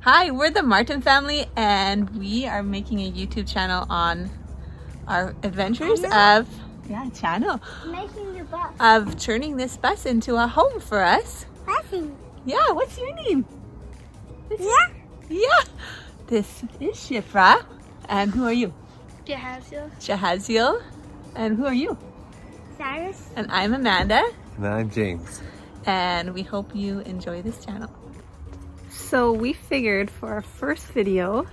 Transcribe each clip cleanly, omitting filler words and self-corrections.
Hi, we're the Martin family and we are making a YouTube channel on our adventures channel Making the bus. of turning this bus into a home for us. Bussing. Yeah, what's your name? Yeah. Yeah, this is Shifra. And who are you? Jahaziel. Jahaziel. And who are you? Cyrus. And I'm Amanda. And I'm James. And we hope you enjoy this channel. So we figured for our first video,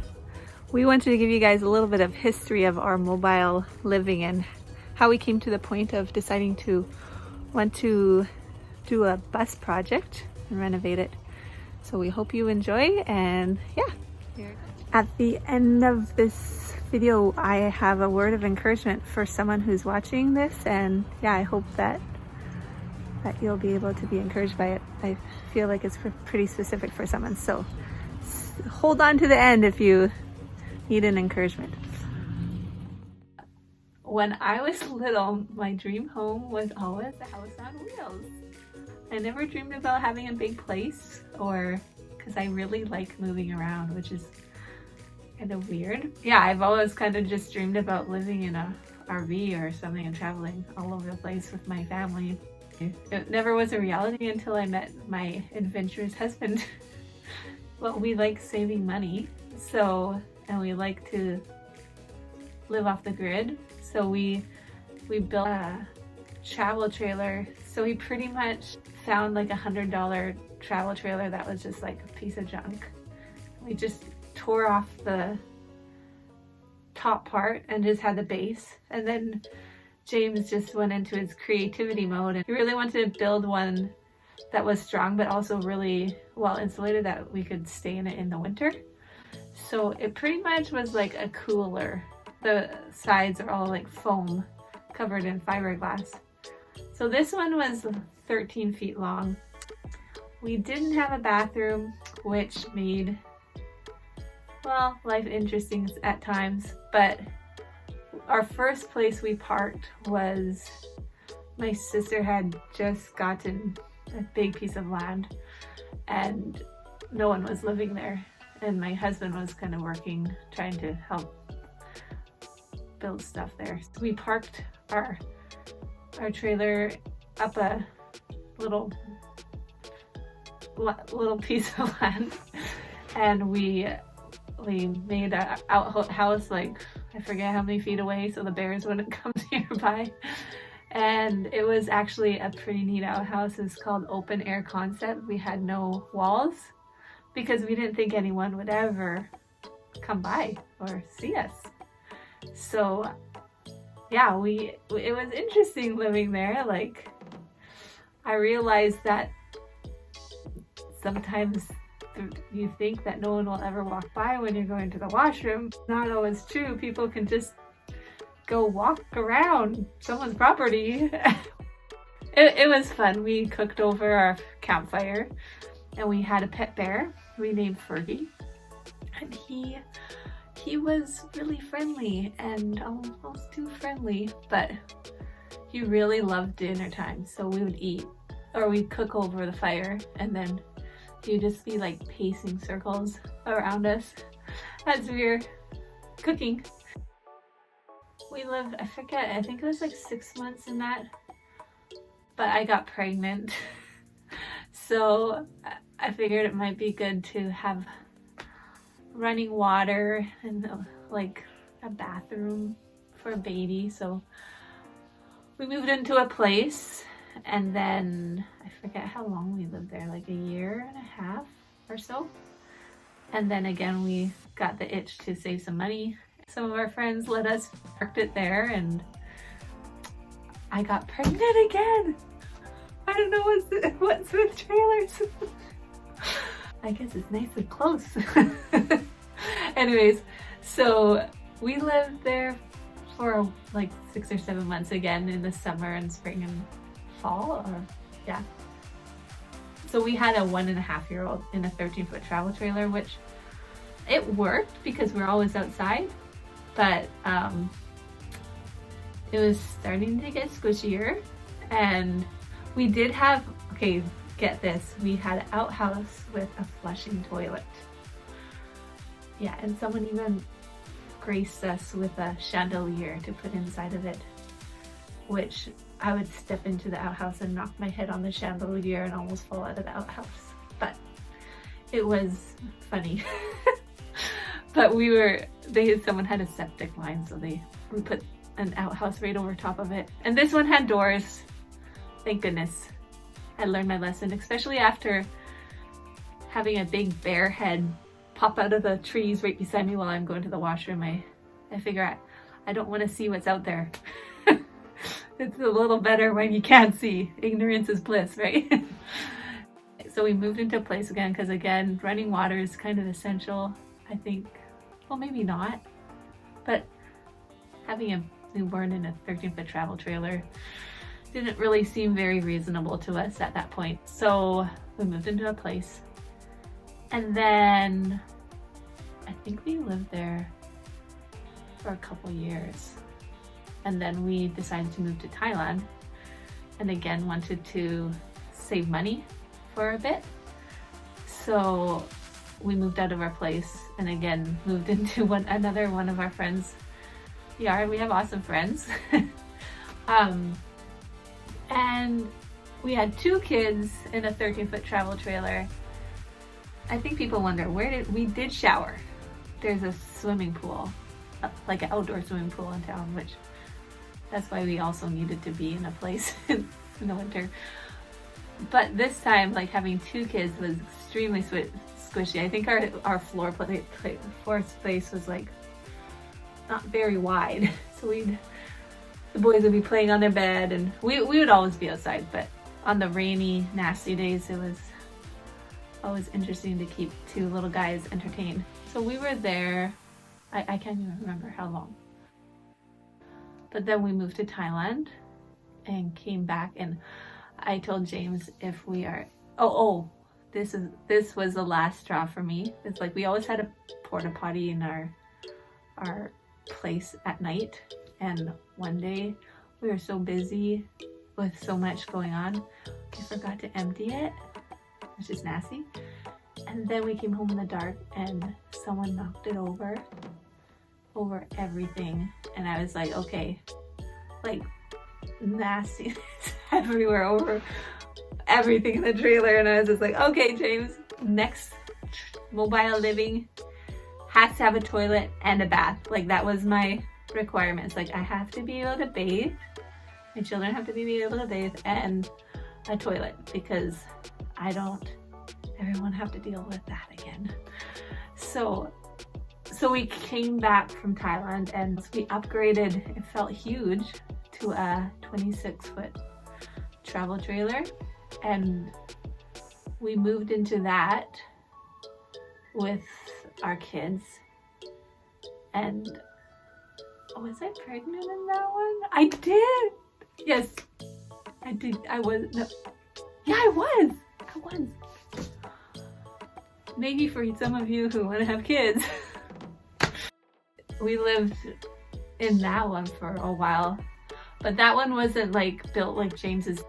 we wanted to give you guys a little bit of history of our mobile living and how we came to the point of deciding to want to do a bus project and renovate it. So we hope you enjoy, and yeah. At the end of this video, I have a word of encouragement for someone who's watching this, and yeah, I hope that you'll be able to be encouraged by it. I feel like it's pretty specific for someone, so hold on to the end if you need an encouragement. When I was little, my dream home was always a house on wheels. I never dreamed about having a big place, or because I really like moving around, which is kind of weird. Yeah, I've always kind of just dreamed about living in a RV or something and traveling all over the place with my family. It never was a reality until I met my adventurous husband. Well, we like saving money, and we like to live off the grid. So we built a travel trailer. So we pretty much found like $100 travel trailer that was just like a piece of junk. We just tore off the top part and just had the base, and then James just went into his creativity mode, and he really wanted to build one that was strong but also really well insulated that we could stay in it in the winter. So it pretty much was like a cooler. The sides are all like foam covered in fiberglass. So this one was 13 feet long. We didn't have a bathroom, which made, well, life interesting at times, but our first place we parked was, my sister had just gotten a big piece of land and no one was living there, and my husband was kind of working, trying to help build stuff there. So we parked our trailer up a little piece of land, and we made an outhouse like, I forget how many feet away so the bears wouldn't come nearby. And it was actually a pretty neat outhouse. It's called Open Air Concept. We had no walls because we didn't think anyone would ever come by or see us. So yeah, it was interesting living there. Like, I realized that sometimes you think that no one will ever walk by when you're going to the washroom. Not always true. People can just go walk around someone's property. It was fun. We cooked over our campfire, and we had a pet bear we named Fergie, and he was really friendly and almost too friendly, but he really loved dinner time. So we would eat, or we'd cook over the fire, and then he'd just be like pacing circles around us as we were cooking. We lived, I forget, I think it was like 6 months in that, but I got pregnant. So I figured it might be good to have running water and like a bathroom for a baby. So we moved into a place, and then I forget how long we lived there, like a year and a half or so. And then again, we got the itch to save some money. Some of our friends let us park it there, and I got pregnant again. I don't know what's with trailers. I guess it's nice and close. Anyways, so we lived there for like 6 or 7 months again in the summer and spring and fall, or yeah. So we had a 1.5-year-old in a 13-foot travel trailer, which it worked because we're always outside, but it was starting to get squishier, and we did have, okay, get this, we had an outhouse with a flushing toilet. Yeah, and someone even graced us with a chandelier to put inside of it, which I would step into the outhouse and knock my head on the chandelier and almost fall out of the outhouse. But it was funny. But someone had a septic line, so we put an outhouse right over top of it. And this one had doors. Thank goodness. I learned my lesson, especially after having a big bear head pop out of the trees right beside me while I'm going to the washroom. I figure I don't want to see what's out there. It's a little better when you can't see. Ignorance is bliss, right? So we moved into a place again because, again, running water is kind of essential, I think. Well, maybe not, but having a newborn in a 13-foot travel trailer didn't really seem very reasonable to us at that point. So we moved into a place, and then I think we lived there for a couple years, and then we decided to move to Thailand, and again wanted to save money for a bit. So we moved out of our place and again moved into another one of our friends' yard. We have awesome friends. And we had 2 kids in a 13-foot travel trailer. I think people wonder, we did shower. There's a swimming pool, like an outdoor swimming pool in town, which that's why we also needed to be in a place in the winter. But this time, like, having 2 kids was extremely squishy. I think our floor space was like not very wide. So the boys would be playing on their bed, and we would always be outside, but on the rainy, nasty days, it was always interesting to keep 2 little guys entertained. So we were there, I can't even remember how long. But then we moved to Thailand and came back, and I told James if we are, this was the last straw for me. It's like we always had a porta potty in our place at night, and one day we were so busy with so much going on, we forgot to empty it, which is nasty. And then we came home in the dark and someone knocked it over everything, and I was like, okay, like nastiness everywhere over everything in the trailer. And I was just like, okay, James, next mobile living has to have a toilet and a bath. Like, that was my requirements. Like, I have to be able to bathe, my children have to be able to bathe, and a toilet, because I don't ever want to have to deal with that again. So we came back from Thailand and we upgraded, it felt huge, to a 26-foot travel trailer, and we moved into that with our kids. And was I pregnant in that one? I did! Yes, I did. I was. Maybe for some of you who want to have kids. We lived in that one for a while, but that one wasn't like built like James's.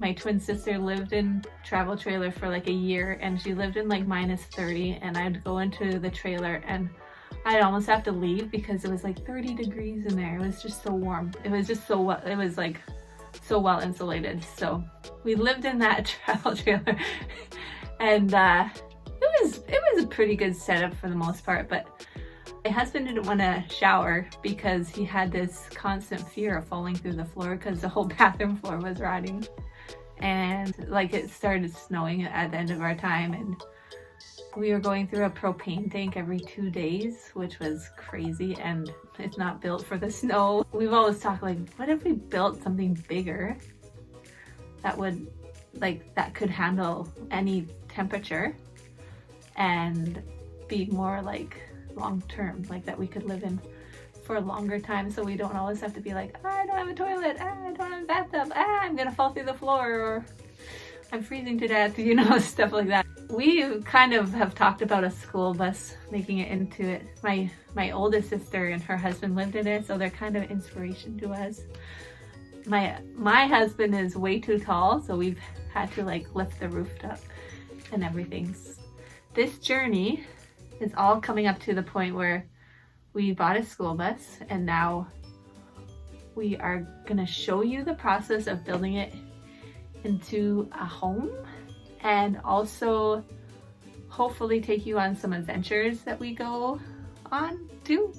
My twin sister lived in travel trailer for like a year, and she lived in like -30, and I'd go into the trailer and I'd almost have to leave because it was like 30 degrees in there. It was just so warm. It was just so well, it was like so well insulated. So we lived in that travel trailer, and it was a pretty good setup for the most part. But my husband didn't want to shower because he had this constant fear of falling through the floor because the whole bathroom floor was rotting. And like, it started snowing at the end of our time, and we were going through a propane tank every 2 days, which was crazy, and it's not built for the snow. We've always talked, like, what if we built something bigger that would, like, that could handle any temperature and be more like long-term, like that we could live in for a longer time, so we don't always have to be like, I don't have a toilet, I don't have a bathtub, I'm gonna fall through the floor, or I'm freezing to death, you know, stuff like that. We kind of have talked about a school bus, making it into it. My oldest sister and her husband lived in it, so they're kind of inspiration to us. My husband is way too tall, so we've had to like lift the roof up and everything. This journey it's all coming up to the point where we bought a school bus, and now we are gonna show you the process of building it into a home, and also hopefully take you on some adventures that we go on too.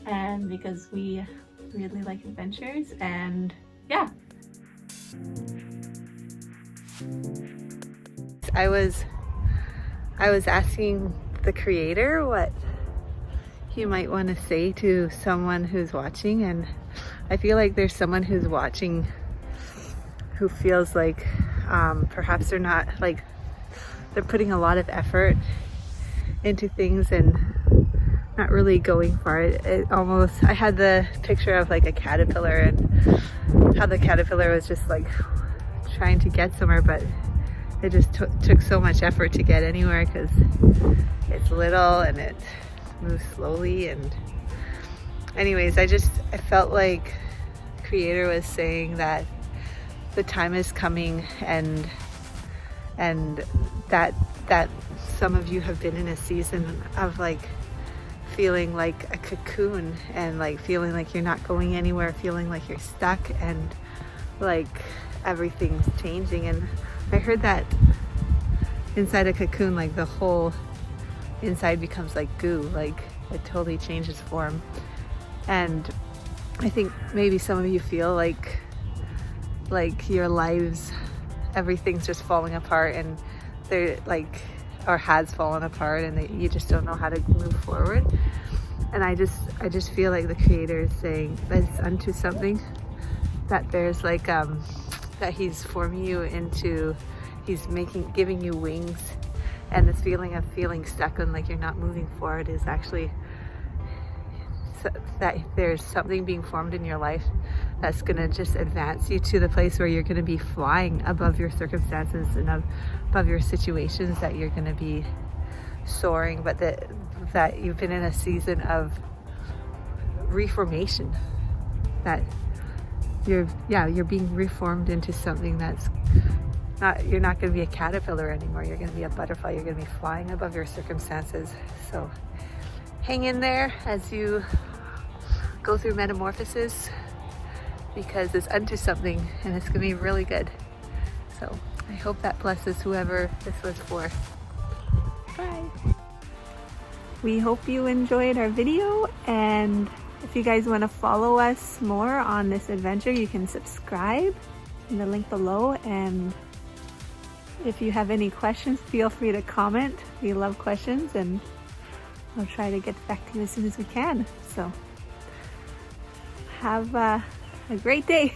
And because we really like adventures, and yeah. I was asking the creator what he might want to say to someone who's watching, and I feel like there's someone who's watching who feels like perhaps they're not, like, they're putting a lot of effort into things and not really going for it. It almost, I had the picture of like a caterpillar and how the caterpillar was just like trying to get somewhere, but it just took so much effort to get anywhere because it's little and it moves slowly. And anyways, I felt like the creator was saying that the time is coming, and that some of you have been in a season of like feeling like a cocoon, and like feeling like you're not going anywhere, feeling like you're stuck, and like everything's changing. And I heard that inside a cocoon, like the whole inside becomes like goo, like it totally changes form. And I think maybe some of you feel like your lives, everything's just falling apart, and they're like, or has fallen apart, and you just don't know how to move forward. And I just feel like the creator is saying that it's unto something, that there's like that he's forming you into, he's giving you wings, and this feeling of feeling stuck and like you're not moving forward is actually that there's something being formed in your life that's gonna just advance you to the place where you're gonna be flying above your circumstances and above your situations, that you're gonna be soaring, but that you've been in a season of reformation, that you're being reformed into something that's not, you're not gonna be a caterpillar anymore, you're gonna be a butterfly, you're gonna be flying above your circumstances. So hang in there as you go through metamorphosis, because it's unto something and it's gonna be really good. So I hope that blesses whoever this was for. Bye. We hope you enjoyed our video, and if you guys want to follow us more on this adventure, you can subscribe in the link below. And if you have any questions, feel free to comment. We love questions, and I'll try to get back to you as soon as we can. So have a great day.